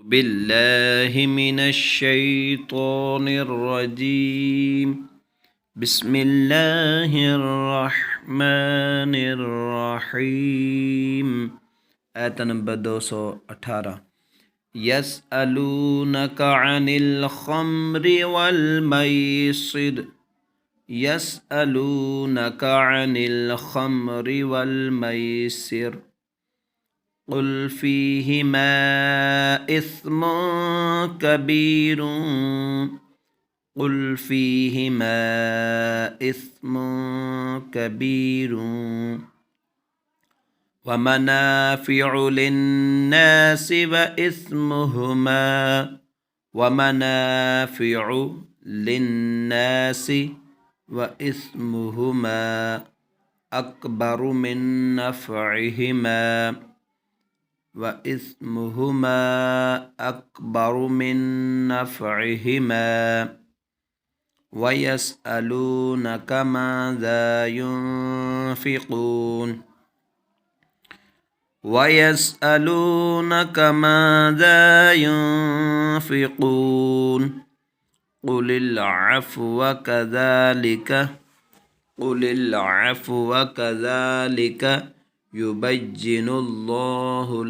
بالله من الشيطان الرجيم بسم الله الرحمن الرحيم آية نمبر 218 يسألونك عن الخمر والميسر يسألونك عن الخمر والميسر قل فيهما إثم كبير قل فيهما إثم كبير ومنافع للناس وإثمهما أكبر من نفعهما ويسألونك ماذا ينفقون قل العفو كذلك يبين الله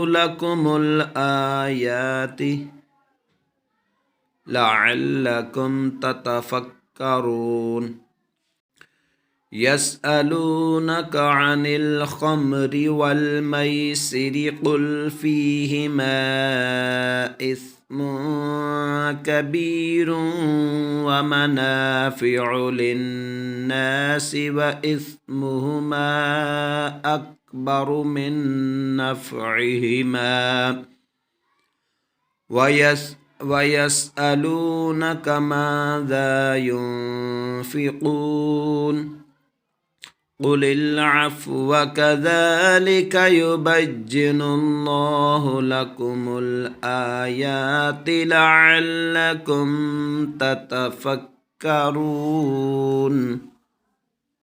لكم الآيات لعلكم تتفكرون يسألونك عن الخمر والميسر قل فيهما إثم كبير ومنافع للناس وإثمهما أكبر من نفعهما ويسألونك ماذا ينفقون قل العفو كذلك يبين الله لكم الآيات لعلكم تتفكرون